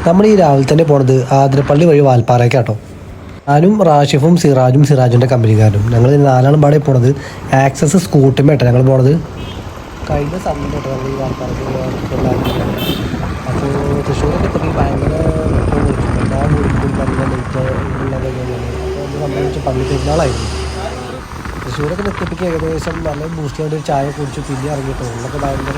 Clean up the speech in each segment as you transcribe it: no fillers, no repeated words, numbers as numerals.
നമ്മൾ ഈ രാവിലെ തന്നെ പോണത് ആതിരപ്പള്ളി വഴി വാൽപ്പാറയ്ക്കാട്ടോ. ഞാനും റാഷിഫും സിറാജിൻ്റെ കമ്പനിക്കാരും ഞങ്ങൾ 4 ആളും പാടെ പോണത് ആക്സസ് സ്കൂട്ടിമേട്ടോ ഞങ്ങൾ പോണത്. കഴിഞ്ഞ സമയം കേട്ടോ നമ്മൾ ഈ വാൽപ്പാറയ്ക്ക് അപ്പോൾ തൃശ്ശൂരൊക്കെ എത്തി ഭയങ്കര എല്ലാ വീടും നല്ല ലേറ്റ് സംബന്ധിച്ച് പള്ളി പെരുന്നാളായിരുന്നു. തൃശ്ശൂരൊക്കെ എത്തിപ്പിക്ക് ഏകദേശം നല്ല ബൂസ്റ്റ് ചെയ്യേണ്ട ഒരു ചായ കുടിച്ചു പിന്നെ ഇറങ്ങിയിട്ട് ഉള്ളൊക്കെ ഭയങ്കര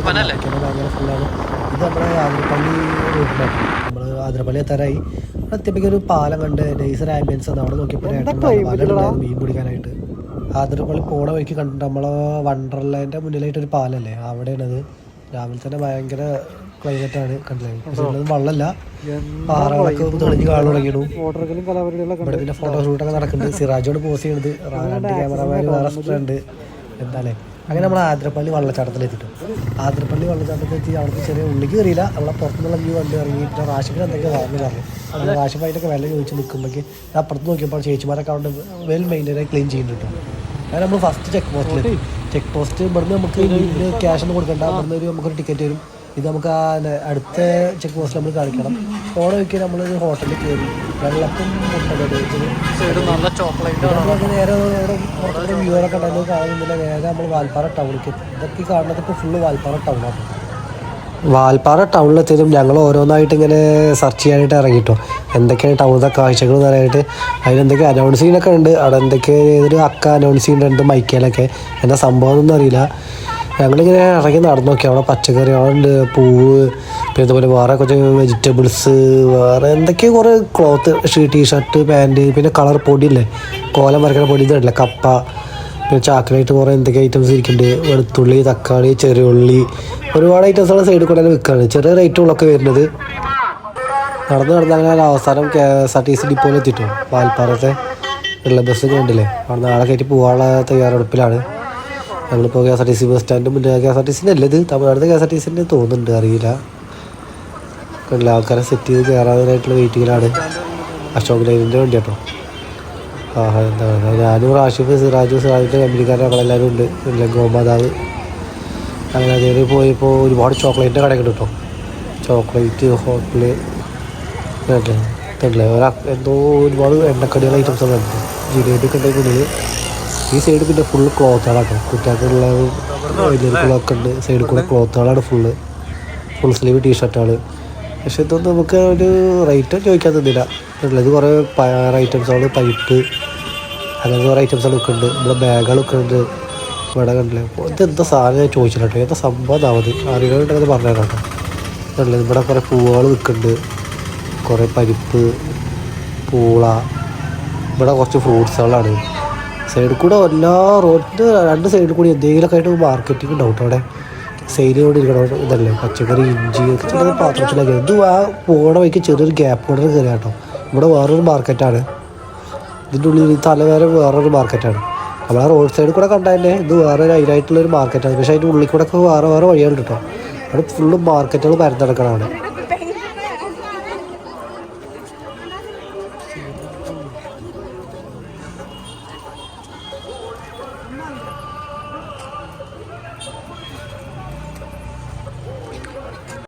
ഭയങ്കര ഫുള്ളാണ്. ഇത് നമ്മുടെ ആതിരപ്പള്ളി റൂട്ടിലാണ്. നമ്മൾ ആതിരപ്പള്ളി എത്താറായി. അവിടെ എത്തിയപ്പോഴേക്കും ഒരു പാലം കണ്ട് നൈസർ ആംബിയൻസ് ആണ്. അവിടെ നോക്കിയപ്പോൾ മീൻ പിടിക്കാനായിട്ട് ആതിരപ്പള്ളി പോണ വഴിക്ക് കണ്ടിട്ട് നമ്മളെ വണ്ടർലാൻഡിൻ്റെ മുന്നിലായിട്ടൊരു പാലല്ലേ അവിടെയാണത്. രാവിലെ തന്നെ ഭയങ്കര ക്ലൈമറ്റാണ് കണ്ടില്ലേ. വെള്ളമല്ല, പാറകളൊക്കെ തെളിഞ്ഞ് കാണാൻ തുടങ്ങിയിട്ടു. ഇവിടെ പിന്നെ ഫോട്ടോഷൂട്ടൊക്കെ നടക്കുന്നുണ്ട്. സിറാജോട് പോസ് ചെയ്യുന്നത് 2 ക്യാമറമാർ വേറെ ഉണ്ട്. എന്തായാലേ അങ്ങനെ നമ്മൾ ആതിരപ്പള്ളി വെള്ളച്ചാട്ടത്തിലെത്തിയിട്ടു. ആതിരപ്പള്ളി വെള്ളച്ചാട്ടത്തിലെത്തി അവിടുത്തെ ചെറിയ ഉള്ളിക്ക് കയറിയില്ല. നമ്മളെ പുറത്തുനിന്നുള്ള വ്യൂ കണ്ട് ഇറങ്ങി. പിന്നെ റാഷിഫിന് എന്തൊക്കെയോ പറഞ്ഞു നമ്മൾ റാഷിഫ് അതിൻ്റെയൊക്കെ വില ചോദിച്ച് നിൽക്കുമ്പോഴേക്ക് അപ്പുറത്ത് നോക്കിയപ്പോൾ ചേച്ചിമാരൊക്കെ അവിടെ വെൽ മെയിൻ്റെനായി ക്ലീൻ ചെയ്യുന്നുണ്ട് കേട്ടോ. അങ്ങനെ നമ്മൾ ഫസ്റ്റ് ചെക്ക് പോസ്റ്റ് ഇവിടുന്ന് നമുക്ക് ഇതിന് ക്യാഷ് ഒന്നും കൊടുക്കണ്ട. ഇവിടുന്ന് നമുക്കൊരു ടിക്കറ്റ് വരും. ഇത് നമുക്ക് അടുത്ത ചെക്ക് പോസ്റ്റ് നമ്മൾ കാണിക്കണം. ഓണം വയ്ക്കാൻ നമ്മളൊരു ഹോട്ടലിൽ കയറി വെള്ളക്കും നല്ല ചോക്ലേറ്റ് നേരെ വ്യൂവറൊക്കെ ഉണ്ടായിരുന്നു കാണുന്നില്ല. നേരെ നമ്മൾ വാൽപ്പാറ ടൗണിലേക്ക് എത്തി. ഇതൊക്കെ കാണുന്നത് ഇപ്പോൾ ഫുള്ള് വാൽപ്പാറ ടൗണാണ്. വാൽപ്പാറ ടൗണിലെത്തിയതും ഞങ്ങൾ ഓരോന്നായിട്ട് ഇങ്ങനെ സെർച്ച് ചെയ്യാനായിട്ട് ഇറങ്ങിയിട്ടോ. എന്തൊക്കെയാണ് ടൗണിലെ കാഴ്ചകൾ എന്ന് പറയാനായിട്ട്. അതിലെന്തൊക്കെ അനൗൺസ് ചെയ്യുന്നൊക്കെ ഉണ്ട്. അവിടെ എന്തൊക്കെ ഏതൊരു അക്ക അനൗൺസ് ചെയ്യുന്നുണ്ട് മൈക്കേലൊക്കെ. എന്താ സംഭവം ഒന്നും അറിയില്ല. ഞങ്ങളിങ്ങനെ ഇറങ്ങി നടന്നു നോക്കി. അവിടെ പച്ചക്കറികളുണ്ട്, പൂവ്, പിന്നെ ഇതുപോലെ വേറെ കുറച്ച് വെജിറ്റബിൾസ്, വേറെ എന്തൊക്കെയോ കുറേ ക്ലോത്ത്, ടീഷർട്ട്, പാൻറ്റ്, പിന്നെ കളർ പൊടിയില്ലേ, കോലം വരയ്ക്കുന്ന പൊടി ഇതല്ല, കപ്പ, പിന്നെ ചാക്ലേറ്റ്, കുറേ എന്തൊക്കെ ഐറ്റംസ് ഇരിക്കുന്നുണ്ട്. വെളുത്തുള്ളി, തക്കാളി, ചെറിയുള്ളി, ഒരുപാട് ഐറ്റംസുകൾ സൈഡിൽ കൂടെ വിൽക്കുകയാണ്. ചെറിയ റേറ്റുകളൊക്കെ വരുന്നത്. നടന്ന് അങ്ങനെ അവസാനം KSRTC ഡിപ്പോയിൽ എത്തിയിട്ടു. വാൽപ്പാറത്തെ ഉള്ള ബസ് കണ്ടില്ലേ, അവിടെ നാളെ കയറ്റി പോകാനുള്ള തയ്യാറെടുപ്പിലാണ്. ഞങ്ങളിപ്പോൾ KSRTC ബസ് സ്റ്റാൻഡ് മുന്നേ KSRTC അല്ല, ഇത് തമിഴ്നാട് KSRTC തോന്നുന്നുണ്ട്, അറിയില്ല. കണ്ടില്ല ആൾക്കാരെ സെറ്റ് ചെയ്ത് കയറാനായിട്ടുള്ള വെയിറ്റിങ്ങിലാണ്. അശോക് ലൈനിൻ്റെ വണ്ടി കേട്ടോ. എന്താ ഞാനും റാഷിഫ് സിറാജിൻ്റെ കമ്പനിക്കാരും ഞങ്ങളെല്ലാവരും ഉണ്ട്. പിന്നെ ഗോമാതാവ് അങ്ങനെ അതേ പോയപ്പോൾ ഒരുപാട് ചോക്ലേറ്റിൻ്റെ കടയൊക്കെ കേട്ടോ. ചോക്ലേറ്റ് ഹോട്ടല് കണ്ടില്ലേ എന്തോ ഒരുപാട് എണ്ണക്കടികൾ ഐറ്റംസൊക്കെ ഉണ്ട്. ജിലേബി ഒക്കെ ഉണ്ടെങ്കിൽ ഈ സൈഡ് പിന്നെ ഫുള്ള് ക്ലോത്തുകളാട്ടോ. കുട്ടികൾക്കുള്ള വലിയവർക്കുള്ളതൊക്കെ ഉണ്ട്. സൈഡിൽ കൂടെ ക്ലോത്തുകളാണ് ഫുൾ സ്ലീവ് ടീഷർട്ടുകൾ. പക്ഷെ ഇതൊന്നും നമുക്ക് ഒരു റേറ്റ് ചോദിക്കാൻ തന്നില്ല. ഇത് കുറേ ഐറ്റംസുകൾ, പൈപ്പ്, അങ്ങനത്തെ കുറേ ഐറ്റംസുകളൊക്കെ ഉണ്ട്. ഇവിടെ ബാഗുകളൊക്കെ ഉണ്ട്. ഇവിടെ കണ്ടില്ലേ ഇതെന്താ സാധനം ഞാൻ ചോദിച്ചില്ല കേട്ടോ. എന്താ സംഭവം ഇതാവത് അറിയുന്നുണ്ടെങ്കിൽ പറഞ്ഞു തരാം കേട്ടോ. കണ്ടില്ലേ ഇവിടെ കുറേ പൂവുകൾ വിൽക്കുന്നുണ്ട്, കുറേ പരിപ്പ്, പൂള, ഇവിടെ കുറച്ച് ഫ്രൂട്ട്സുകളാണ്. സൈഡിൽ കൂടെ എല്ലാ റോഡിൻ്റെ 2 സൈഡിൽ കൂടി എന്തെങ്കിലുമൊക്കെ ആയിട്ട് മാർക്കറ്റിംഗ് ഉണ്ടാവും അവിടെ. സെയിലോട് ഇരിക്കണം ഇതല്ലേ, പച്ചക്കറി, ഇഞ്ചി ഒക്കെ ചെറിയ പാത്രത്തിലൊക്കെ. ഇത് ആ പോണ വഴിക്ക് ചെറിയൊരു ഗ്യാപ്പ് കൂടെ കയറിയ കേട്ടോ. ഇവിടെ വേറൊരു മാർക്കറ്റാണ്. ഇതിൻ്റെ ഉള്ളിൽ തലവേറെ വേറൊരു മാർക്കറ്റാണ്. നമ്മൾ ആ റോഡ് സൈഡിൽ കൂടെ കണ്ടാൽ തന്നെ ഇത് വേറെ അതിനായിട്ടുള്ളൊരു മാർക്കറ്റാണ്. പക്ഷേ അതിൻ്റെ ഉള്ളിൽ കൂടെ ഒക്കെ വേറെ വഴിയാണ് കേട്ടോ. അവിടെ ഫുള്ള് മാർക്കറ്റുകൾ പരന്നടക്കണം. അവിടെ